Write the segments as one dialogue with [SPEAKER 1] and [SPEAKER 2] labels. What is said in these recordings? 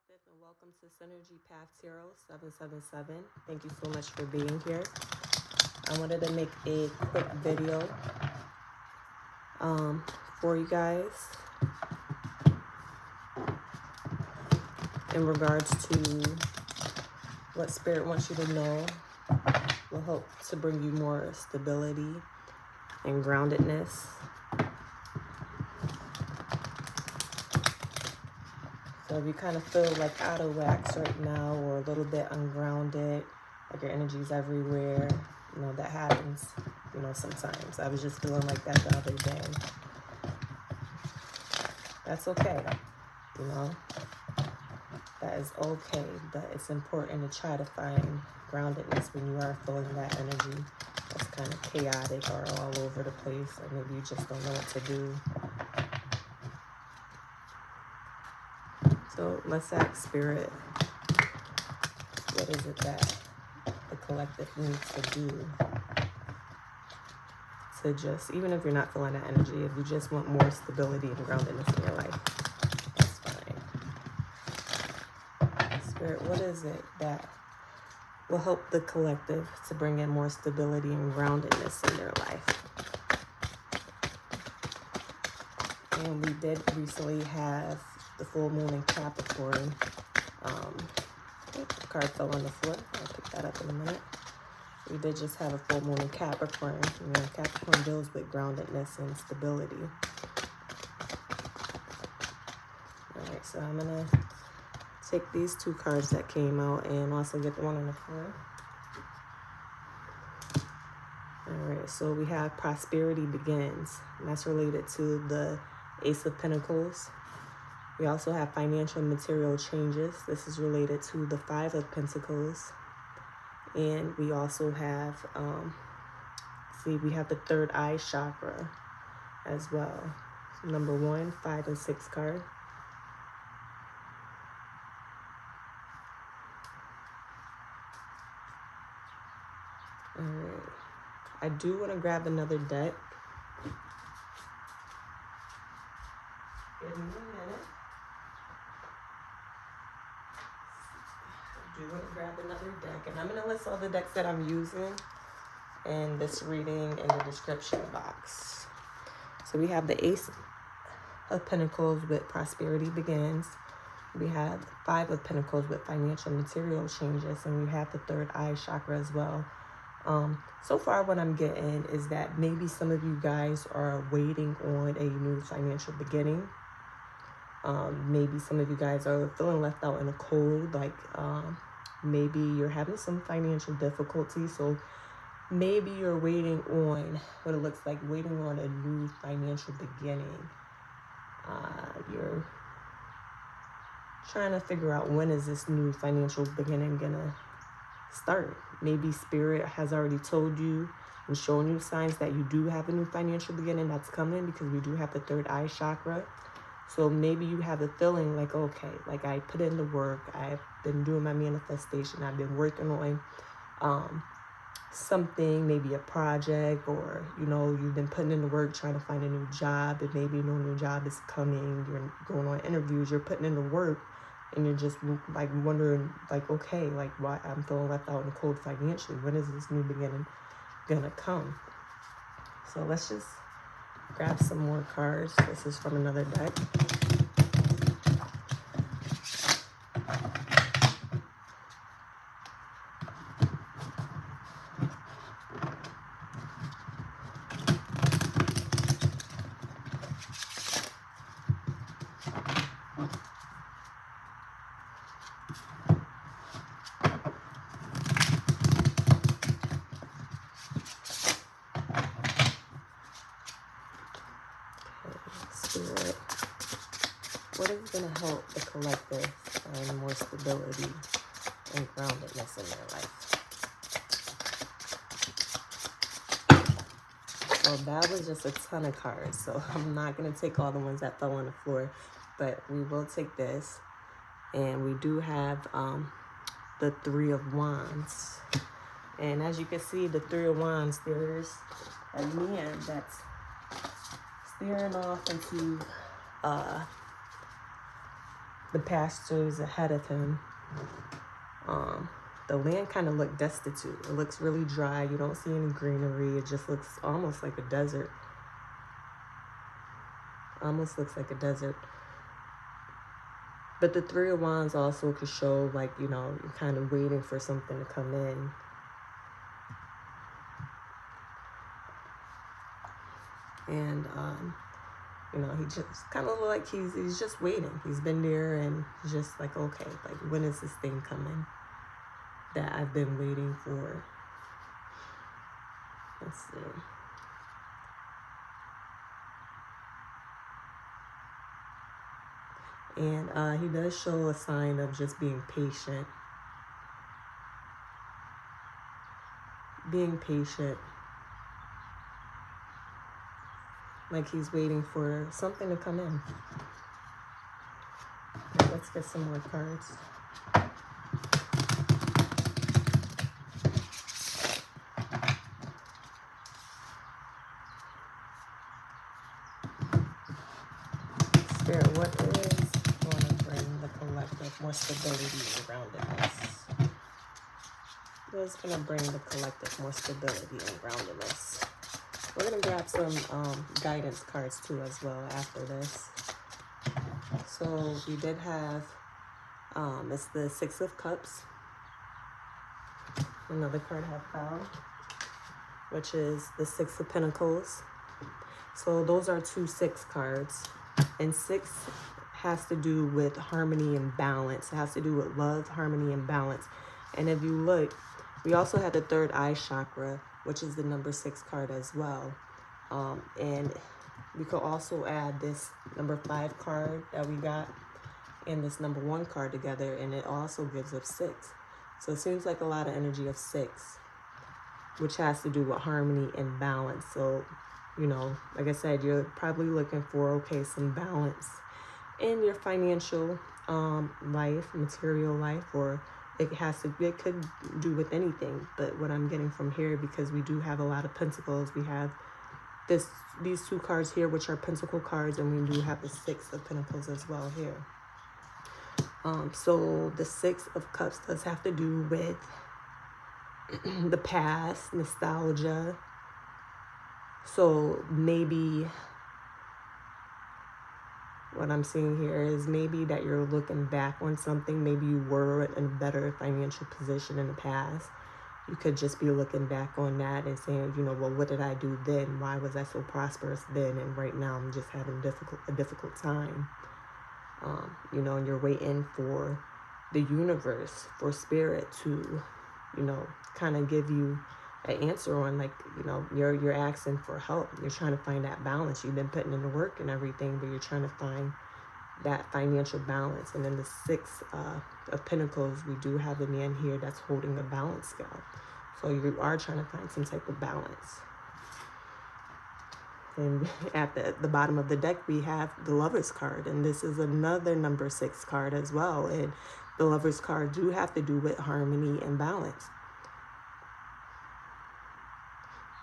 [SPEAKER 1] Collective, and welcome to Synergy Path 0777. Thank you so much for being here. I wanted to make a quick video for you guys in regards to what Spirit wants you to know will help to bring you more stability and groundedness. So if you kind of feel like out of wax right now or a little bit ungrounded, like your energy's everywhere, that happens, sometimes. I was just feeling like that the other day. That's okay, That is okay, but it's important to try to find groundedness when you are feeling that energy that's kind of chaotic or all over the place, or maybe you just don't know what to do. So let's ask Spirit, what is it that the collective needs to do to just, even if you're not feeling that energy, if you just want more stability and groundedness in your life, that's fine. Spirit, what is it that will help the collective to bring in more stability and groundedness in their life? And we did recently have the full moon in Capricorn. The card fell on the floor. I'll pick that up in a minute. We did just have a full moon in Capricorn. Capricorn deals with groundedness and stability. All right, so I'm gonna take these two cards that came out and also get the one on the floor. All right, so we have Prosperity Begins, and that's related to the Ace of Pentacles. We also have Financial and Material Changes. This is related to the Five of Pentacles. And we also have, we have the third eye chakra as well. So number 1, 5, and 6 card. All right. I do want to grab another deck. Give me a minute. I do want to grab another deck, and I'm going to list all the decks that I'm using in this reading in the description box. So we have the Ace of Pentacles with Prosperity Begins. We have 5 of Pentacles with Financial and Material Changes, and we have the third eye chakra as well. So far what I'm getting is that maybe some of you guys are waiting on a new financial beginning. Maybe some of you guys are feeling left out in the cold, like maybe you're having some financial difficulty, so maybe you're waiting on what it looks like, waiting on a new financial beginning. You're trying to figure out, when is this new financial beginning gonna start? Maybe Spirit has already told you and shown you signs that you do have a new financial beginning that's coming, because we do have the third eye chakra. So maybe you have the feeling like, okay, like I put in the work, I've been doing my manifestation, I've been working on something, maybe a project, or you've been putting in the work trying to find a new job, and maybe no new job is coming, you're going on interviews, you're putting in the work, and you're just like wondering, like, okay, like why I'm feeling left out in the cold financially, when is this new beginning gonna come? So let's just grab some more cards. This is from another deck. Spirit, what is going to help the collective find more stability and groundedness in their life? Well, that was just a ton of cards, so I'm not going to take all the ones that fell on the floor, but we will take this. And we do have the Three of Wands. And as you can see, the Three of Wands, there's a man that's staring off into the pastures ahead of him. The land kind of looked destitute. It looks really dry. You don't see any greenery. It just looks almost like a desert. Almost looks like a desert. But the Three of Wands also could show, like, you know, you're kind of waiting for something to come in. And, you know, he just kind of like he's just waiting. He's been there and he's just like, okay, like, when is this thing coming that I've been waiting for? Let's see. And he does show a sign of just being patient. Being patient. Like he's waiting for something to come in. Okay, let's get some more cards. Spirit, what is going to bring the collective more stability and groundedness? What is going to bring the collective more stability and groundedness? We're going to grab some guidance cards too as well after this. So we did have, it's the Six of Cups. Another card had fell, which is the Six of Pentacles. So those are 2 6 cards. And 6 has to do with harmony and balance. It has to do with love, harmony, and balance. And if you look, we also had the third eye chakra, which is the number 6 card as well. And we could also add this number 5 card that we got and this number 1 card together, and it also gives us 6. So it seems like a lot of energy of 6, which has to do with harmony and balance. So, you know, like I said, you're probably looking for, okay, some balance in your financial life, material life, or it could do with anything. But what I'm getting from here, because we do have a lot of pentacles, we have these 2 cards here, which are pentacle cards, and we do have the 6 of pentacles as well here. So the 6 of cups does have to do with the past, nostalgia. So maybe what I'm seeing here is maybe that you're looking back on something. Maybe you were in a better financial position in the past. You could just be looking back on that and saying, you know, well, what did I do then? Why was I so prosperous then? And right now I'm just having a difficult time. You know, and you're waiting for the universe, for spirit to, you know, kind of give you an answer on, like, you know, you're asking for help. You're trying to find that balance. You've been putting in the work and everything, but you're trying to find that financial balance. And then the 6 of Pentacles, we do have a man here that's holding a balance scale. So you are trying to find some type of balance. And at the bottom of the deck, we have the Lover's card. And this is another number 6 card as well. And the Lover's card do have to do with harmony and balance.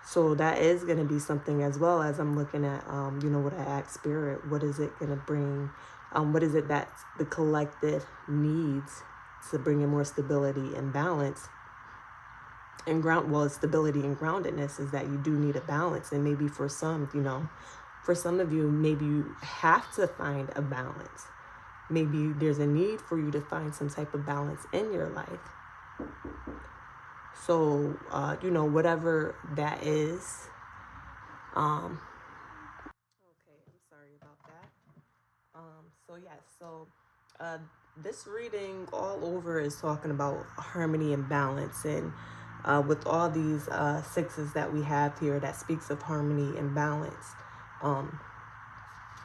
[SPEAKER 1] So that is going to be something as well, as I'm looking at, you know, what I asked Spirit. What is it going to bring? What is it that the collective needs to bring in more stability and balance? And stability and groundedness is that you do need a balance. And maybe for some, you know, for some of you, maybe you have to find a balance. Maybe there's a need for you to find some type of balance in your life. So, you know, whatever that is. Okay, I'm sorry about that. So this reading all over is talking about harmony and balance. And with all these 6s that we have here, that speaks of harmony and balance.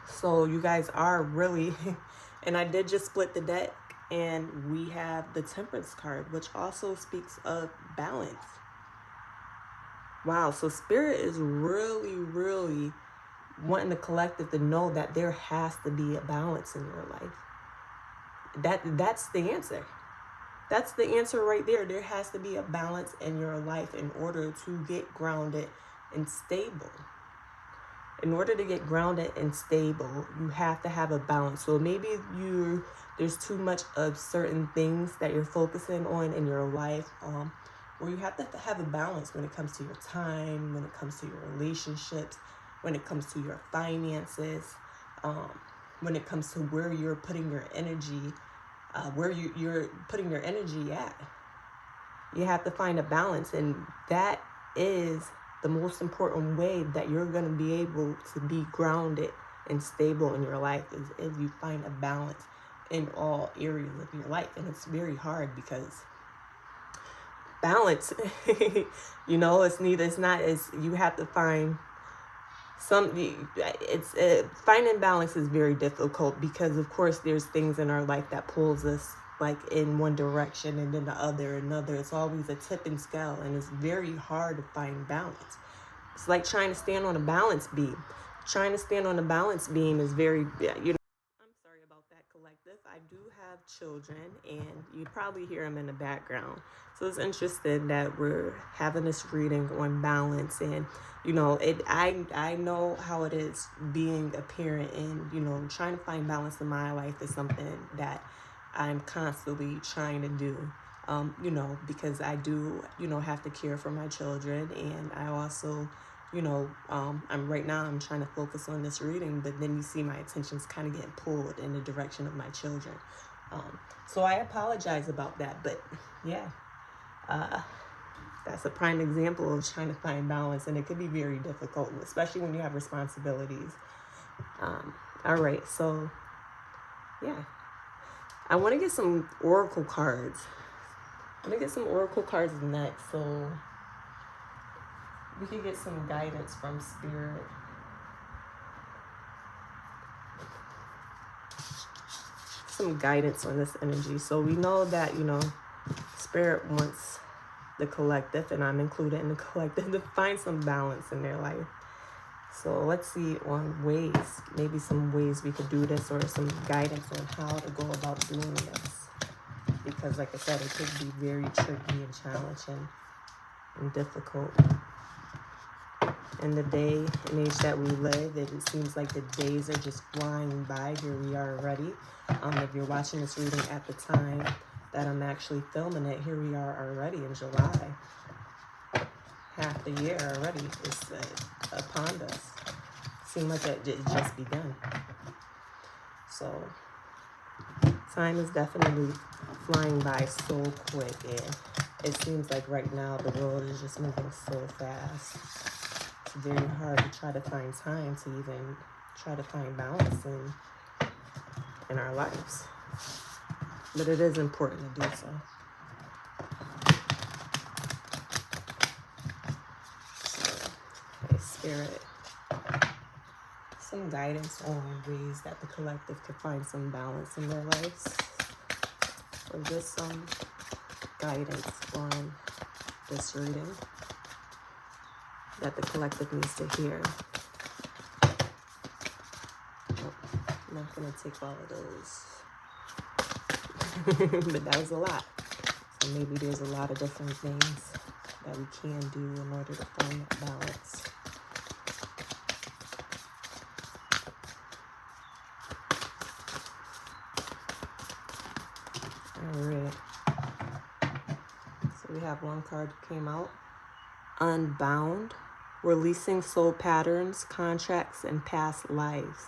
[SPEAKER 1] So you guys are really, and I did just split the deck. And we have the Temperance card, which also speaks of balance. Wow, so Spirit is really, really wanting the collective to know that there has to be a balance in your life. That's the answer. That's the answer right there. There has to be a balance in your life in order to get grounded and stable. In order to get grounded and stable, you have to have a balance. So maybe you're there's too much of certain things that you're focusing on in your life, where you have to have a balance when it comes to your time, when it comes to your relationships, when it comes to your finances, when it comes to where you're putting your energy, where you're putting your energy at. You have to find a balance, and that is the most important way that you're going to be able to be grounded and stable in your life, is if you find a balance in all areas of your life. And it's very hard because balance, you know, you have to find finding balance is very difficult, because of course there's things in our life that pulls us like in one direction and then the other. It's always a tipping scale, and it's very hard to find balance. It's like trying to stand on a balance beam. Trying to stand on a balance beam is very, I'm sorry about that, collective. I do have children, and you probably hear them in the background. So it's interesting that we're having this reading on balance, and I know how it is being a parent, and trying to find balance in my life is something that I'm constantly trying to do. Because I do, have to care for my children, and I also, I'm trying to focus on this reading, but then you see my attention's kind of getting pulled in the direction of my children. So I apologize about that, but yeah, that's a prime example of trying to find balance, and it could be very difficult, especially when you have responsibilities. All right, so yeah, I want to get some oracle cards. I'm going to get some oracle cards next, so we can get some guidance from Spirit. Some guidance on this energy. So we know that, Spirit wants the collective, and I'm included in the collective, to find some balance in their life. So let's see on ways, maybe some ways we could do this, or some guidance on how to go about doing this. Because like I said, it could be very tricky and challenging and difficult. In the day and age that we live, it seems like the days are just flying by. Here we are already. If you're watching this reading at the time that I'm actually filming it, here we are already in July. Half the year already is upon us. Seems like it just begun. So time is definitely flying by so quick, and it seems like right now the world is just moving so fast. It's very hard to try to find time to even try to find balance in our lives. But it is important to do so. Okay, Spirit, some guidance on ways that the collective could find some balance in their lives. Or just some guidance on this reading that the collective needs to hear. Oh, I'm not going to take all of those. But that was a lot. So maybe there's a lot of different things that we can do in order to find that balance. Alright. So we have one card came out. Unbound. Releasing soul patterns, contracts, and past lives.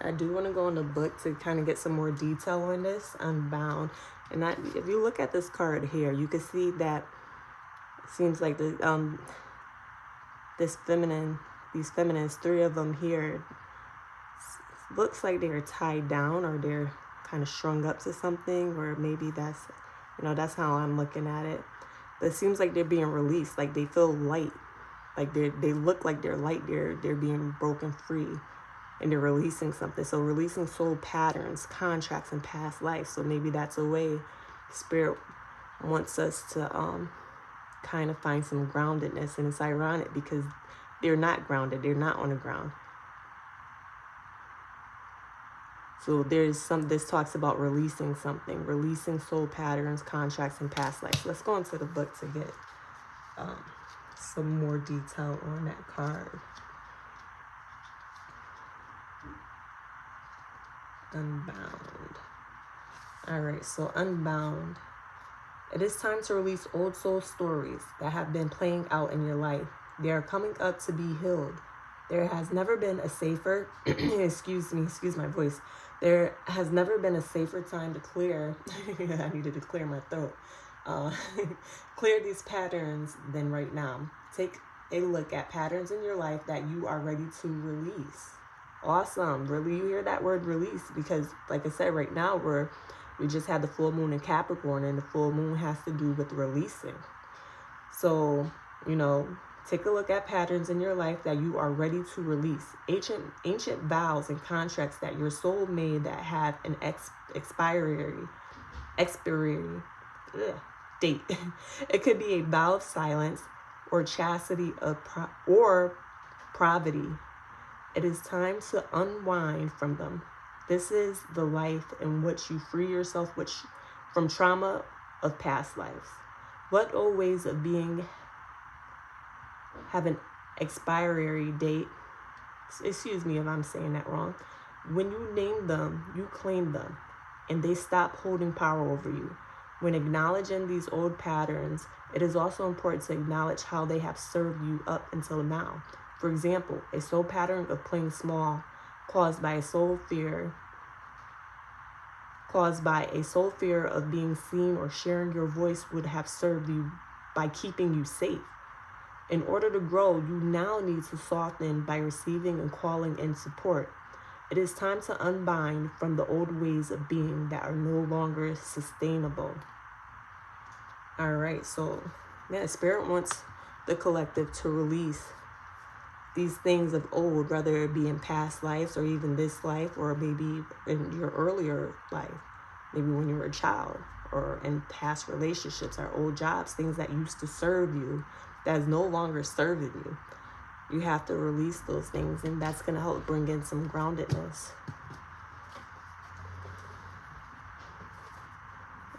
[SPEAKER 1] I do want to go in the book to kind of get some more detail on this. Unbound. And if you look at this card here, you can see that it seems like these feminines, three of them here, looks like they're tied down, or they're kind of strung up to something, or maybe that's how I'm looking at it. But it seems like they're being released, like they feel light, like they look like they're light, they're being broken free, and they're releasing something. So releasing soul patterns, contracts, and past life. So maybe that's a way Spirit wants us to kind of find some groundedness. And it's ironic because they're not grounded, they're not on the ground. So this talks about releasing something, releasing soul patterns, contracts, and past lives. Let's go into the book to get some more detail on that card. Unbound. All right, so unbound. It is time to release old soul stories that have been playing out in your life. They are coming up to be healed. There has never been a safer, excuse my voice. There has never been a safer time to clear, I needed to clear my throat, clear these patterns than right now. Take a look at patterns in your life that you are ready to release. Awesome. Really, you hear that word release? Because like I said, right now we just had the full moon in Capricorn, and the full moon has to do with releasing. So, take a look at patterns in your life that you are ready to release. Ancient vows and contracts that your soul made that have an expiry date. It could be a vow of silence or chastity or poverty. It is time to unwind from them. This is the life in which you free yourself from trauma of past lives. What old ways of being have an expiry date? Excuse me if I'm saying that wrong. When you name them, you claim them, and they stop holding power over you. When acknowledging these old patterns, it is also important to acknowledge how they have served you up until now. For example, a soul pattern of playing small caused by a soul fear of being seen or sharing your voice would have served you by keeping you safe. In order to grow, you now need to soften by receiving and calling in support. It is time to unbind from the old ways of being that are no longer sustainable. All right, so Spirit wants the collective to release these things of old, whether it be in past lives or even this life, or maybe in your earlier life, maybe when you were a child, or in past relationships or old jobs, things that used to serve you that is no longer serving you. You have to release those things, and that's going to help bring in some groundedness.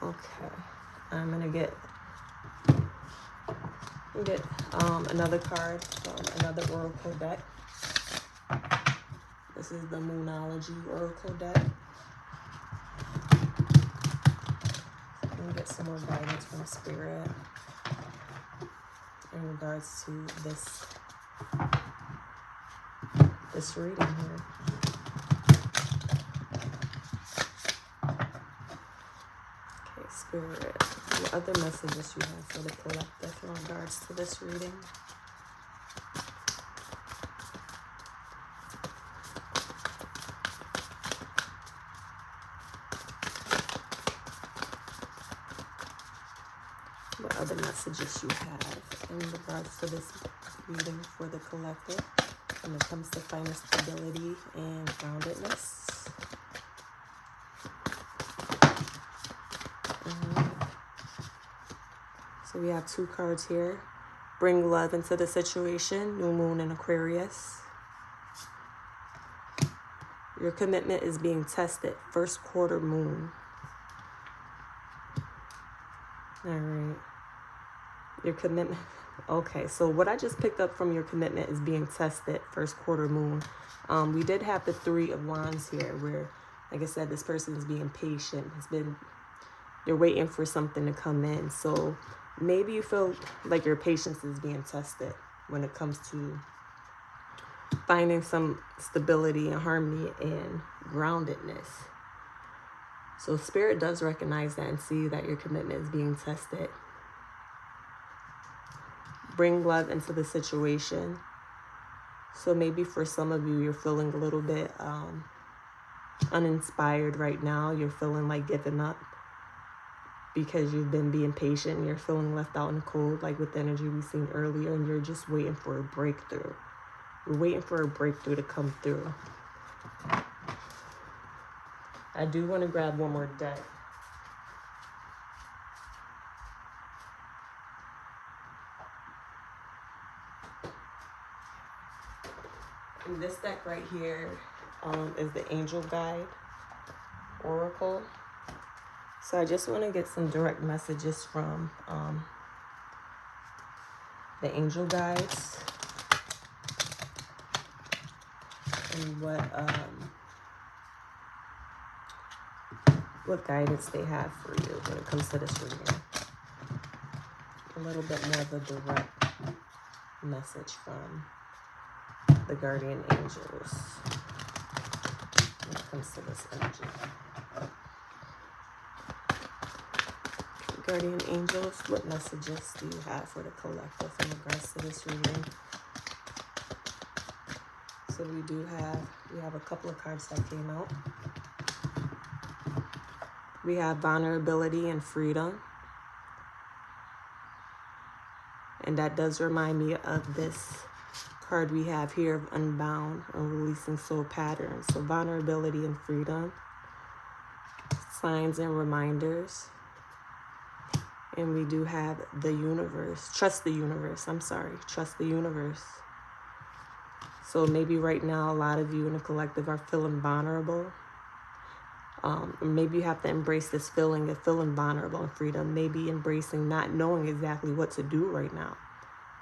[SPEAKER 1] Okay, I'm going to get another card from another oracle deck. This is the Moonology oracle deck. I'm going to get some more guidance from Spirit in regards to this reading here. Okay, Spirit, what other messages you have for the collective in regards to this reading? What other messages you have in regards to this reading for the collective when it comes to finding stability and groundedness? So we have two cards here. Bring love into the situation, new moon in Aquarius. Your commitment is being tested, first quarter moon. All right. Your commitment. Okay, so what I just picked up from your commitment is being tested, first quarter moon. We did have the Three of Wands here where, like I said, this person is being patient. They're waiting for something to come in. So maybe you feel like your patience is being tested when it comes to finding some stability and harmony and groundedness. So Spirit does recognize that and see that your commitment is being tested. Bring love into the situation. So maybe for some of you, you're feeling a little bit uninspired right now. You're feeling like giving up because you've been being patient. You're feeling left out in the cold, like with the energy we seen earlier, and you're just waiting for a breakthrough. You're waiting for a breakthrough to come through. I do want to grab one more deck. And this deck right here is the Angel Guide Oracle. So I just want to get some direct messages from the Angel Guides and what what guidance they have for you when it comes to this reading. A little bit more of a direct message from the guardian angels when it comes to this energy. Guardian angels, what messages do you have for the collective in regards to this reading? So we have a couple of cards that came out. We have vulnerability and freedom. And that does remind me of this card we have here of unbound and releasing soul patterns. So vulnerability and freedom, signs and reminders. And we do have the universe, trust the universe. Trust the universe. So maybe right now, a lot of you in the collective are feeling vulnerable. Maybe you have to embrace this feeling of feeling vulnerable and freedom. Maybe embracing not knowing exactly what to do right now.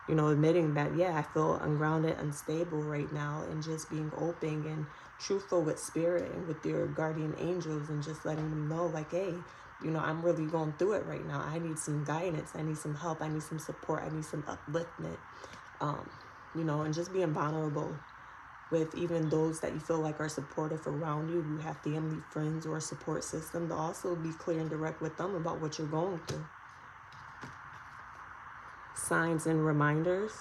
[SPEAKER 1] You know, admitting that, yeah, I feel ungrounded, unstable right now, and just being open and truthful with spirit and with your guardian angels and just letting them know, like, hey, you know, I'm really going through it right now. I need some guidance. I need some help. I need some support. I need some upliftment. You know, and just being vulnerable with even those that you feel like are supportive around you. You have family, friends, or a support system, to also be clear and direct with them about what you're going through. Signs and reminders.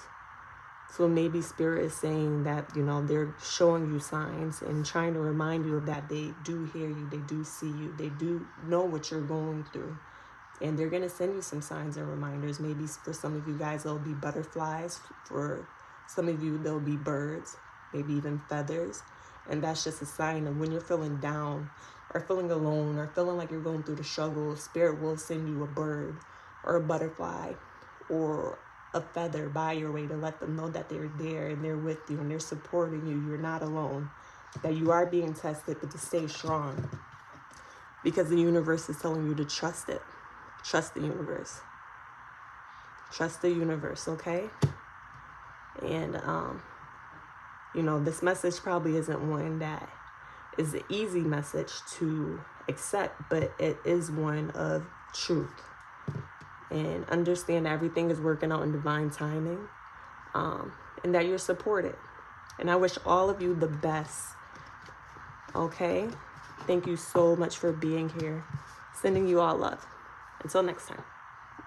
[SPEAKER 1] So maybe spirit is saying that, you know, they're showing you signs and trying to remind you of that. They do hear you. They do see you. They do know what you're going through. And they're going to send you some signs and reminders. Maybe for some of you guys, there'll be butterflies. For some of you, there'll be birds, maybe even feathers. And that's just a sign of when you're feeling down or feeling alone or feeling like you're going through the struggle, spirit will send you a bird or a butterfly or a feather by your way to let them know that they're there and they're with you and they're supporting you. You're not alone, that you are being tested, but to stay strong, because the universe is telling you to trust it. Trust the universe. Trust the universe, okay? And, you know, this message probably isn't one that is an easy message to accept, but it is one of truth. And understand that everything is working out in divine timing, and that you're supported. And I wish all of you the best, okay? Thank you so much for being here. Sending you all love. Until next time.